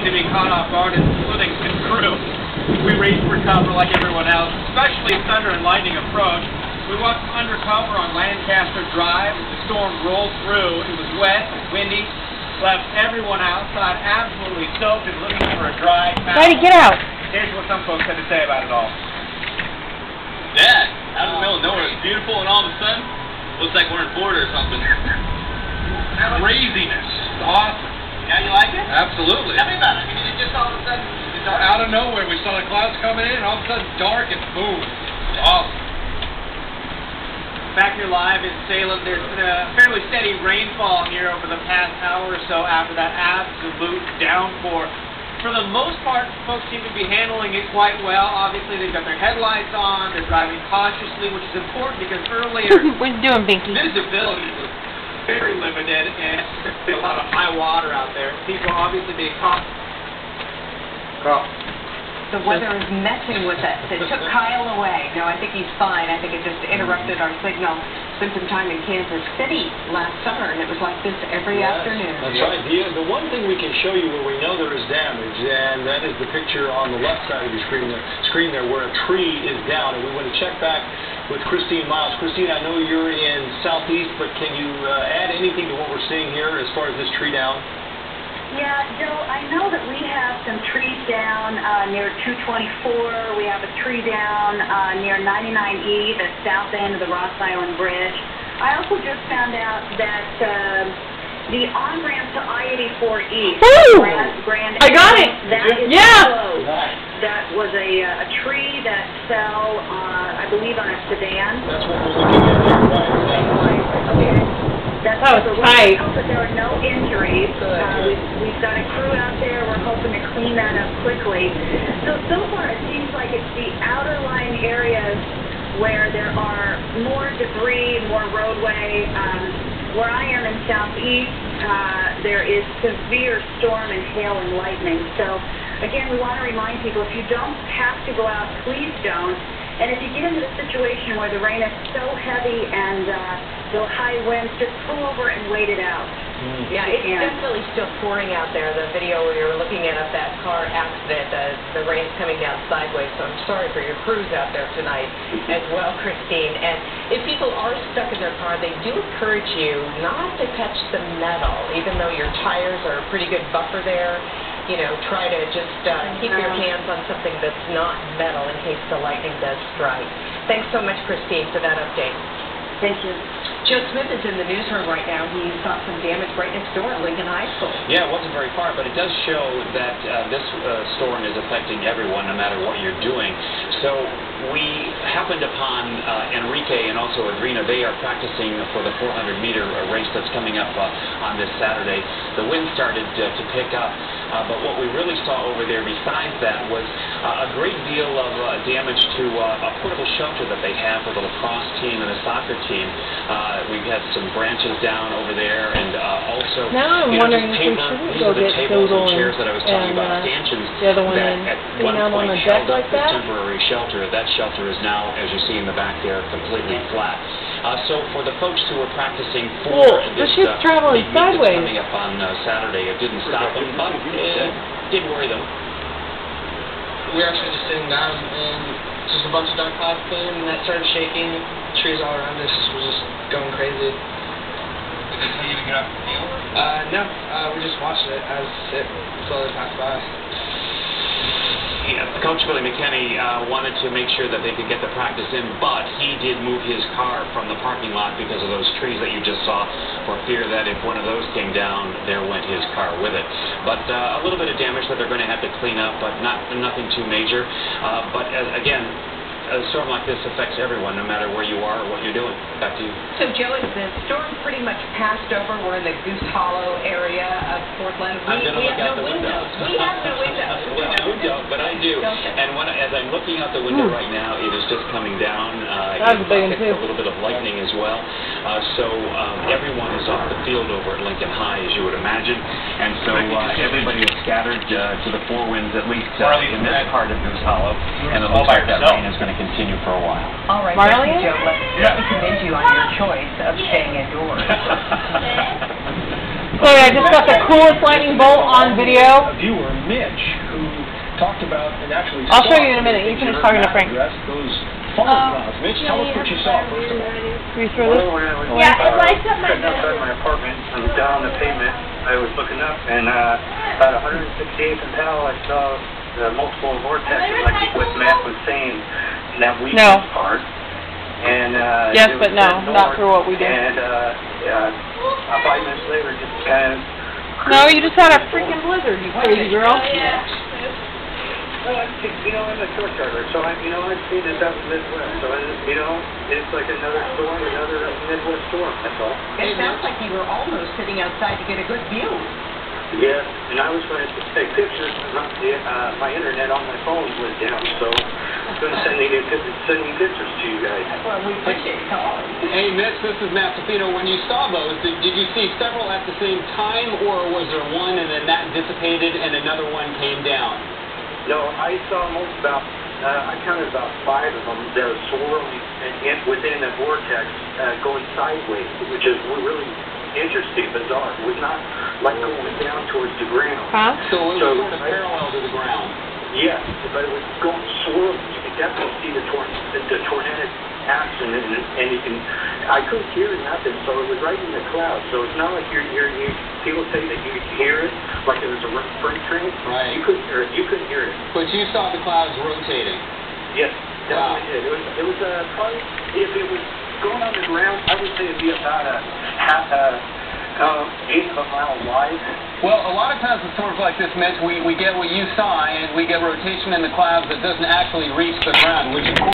to be caught off guard and splitting through. We raced for cover like everyone else, especially as thunder and lightning approached. We walked undercover on Lancaster Drive. The storm rolled through. It was wet, windy, left everyone outside absolutely soaked and looking for a dry towel. Daddy, get out. Here's what some folks had to say about it all. Dad, out in the middle of nowhere, it's beautiful, and all of a sudden, looks like we're in Florida or something. Craziness. Awesome. Yeah, you like it? Absolutely. Tell me about it. I mean, it just all of a sudden, Out of nowhere, we saw the clouds coming in, and all of a sudden, dark and boom. It's awesome. Back here live in Salem, there's been a fairly steady rainfall here over the past hour or so after that absolute downpour. For the most part, folks seem to be handling it quite well. Obviously, they've got their headlights on, they're driving cautiously, which is important because earlier What are you doing, Binky? visibility was very limited and there's a lot of high water out there. People obviously being cautious. The weather is messing with us. It took Kyle away. No, I think he's fine. I think it just interrupted our signal. Spent some time in Kansas City last summer, and it was like this every afternoon. That's right. The one thing we can show you where we know there is damage, and that is the picture on the left side of your screen there where a tree is down. And we want to check back with Christine Miles. Christine, I know you're in Southeast, but can you add anything to what we're seeing here as far as this tree down? Yeah, Joe, I know that we have some trees down near 224. We have a tree down near 99E, the south end of the Ross Island Bridge. I also just found out that the on-ramp to I-84 East, Grand I got it! That is closed. That was a tree that fell, I believe, on a sedan. That's what we're looking at here, right? Okay. That's Oh, tight. We hope that there are no injuries. We've got a crew out there. We're hoping to clean that up quickly. So far it seems like it's the outer line areas where there are more debris, more roadway. Where I am in Southeast, there is severe storm and hail and lightning. So, again, we want to remind people, if you don't have to go out, please don't. And if you get into the situation where the rain is so heavy and the high winds, just pull over and wait it out. Yeah, it's definitely still pouring out there. The video we were looking at of that car accident, the rain's coming down sideways, so I'm sorry for your crews out there tonight as well, Christine. And if people are stuck in their car, they do encourage you not to touch the metal, even though your tires are a pretty good buffer there. You know, try to just keep your hands on something that's not metal in case the lightning does strike. Thanks so much, Christine, for that update. Thank you. Joe Smith is in the newsroom right now. He saw some damage right next door at Lincoln High School. Yeah, it wasn't very far, but it does show that this storm is affecting everyone, no matter what you're doing. So we happened upon Enrique and also Adrina. They are practicing for the 400-meter race that's coming up on this Saturday. The wind started to pick up, but what we really saw over there besides that was a great deal of damage to a portable shelter that they have for the lacrosse team and the soccer team. We've had some branches down over there, and also now I'm wondering if we shouldn't go get tables and chairs that I was telling you about, stanchions the other one that in, at one out point on a held deck like up the that? temporary shelter. That shelter is now, as you see in the back there, completely flat. So for the folks who were practicing for this ship's traveling big meet that's sideways. coming up on Saturday, it didn't stop them, but it did worry them. We were actually just sitting down, and just a bunch of dark clouds came, and that started shaking. Trees all around us were just going crazy. Did they tell you to get off the field? No. We just watched it as it slowly passed by. Yeah, Coach Billy McKinney wanted to make sure that they could get the practice in, but he did move his car from the parking lot because of those trees that you just saw, for fear that if one of those came down, there went his car with it. But a little bit of damage that they're going to have to clean up, but nothing too major. But again, a storm like this affects everyone, no matter where you are or what you're doing. Back to you. So, Joe, is the storm pretty much passed over? We're in the Goose Hollow area of Portland. I'm going to look out the window. We have no windows. Well, you don't, but I do. And as I'm looking out the window right now, it is just coming down. It hits a little bit of lightning as well. So everyone is off the field over at Lincoln High, as you would imagine. And so everybody is scattered to the four winds, at least in this part of Goose Hollow. And it looks like that rain is going to continue for a while. All right, Marley? Joe, let me commend you on your choice of staying indoors. So I just got the coolest lightning bolt on video. A viewer, Mitch, who talked about and actually I'll show you in a minute. You finish talking to Frank. Those falling clouds. Mitch, tell us what you saw first of all. Can you throw this? When I was sitting outside my apartment and down the pavement, I was looking up, and about 168th and Powell, I saw multiple vortexes, like what Matt was saying, in that weekend part. And yes, but no, not for what we did. And 5 minutes later, just kind of... No, you just had a freaking blizzard, you crazy girl. Well, I'm a short charter, so I've seen this out in the Midwest. So, it's like another storm, another Midwest storm, that's all. It sounds like you were almost sitting outside to get a good view. Yeah, and I was going to take pictures, but my internet on my phone went down, so I'm going to send you pictures to you guys. Well, we appreciate it. Hey, Mitch, this is Matt Safino. When you saw those, did you see several at the same time, or was there one and then that dissipated and another one came down? No, I saw most about, I counted about 5 of them that were swirling within the vortex going sideways, which is really interesting, bizarre. It was not like going down towards the ground. Huh? So it was sort of parallel to the ground. Yes, but it was going swirling. You could definitely see the tornadic action, and you can. I couldn't hear nothing, so it was right in the clouds. So it's not like people say that you could hear it, like it was a freight train. Right. You couldn't hear it. You couldn't hear it. But you saw the clouds rotating. Yes, definitely did. It was probably, if it was going on the ground, I would say it'd be about a half, 1/8 of a mile wide. Well, a lot of times with storms like this, Mitch, we get what you saw, and we get rotation in the clouds that doesn't actually reach the ground, which of course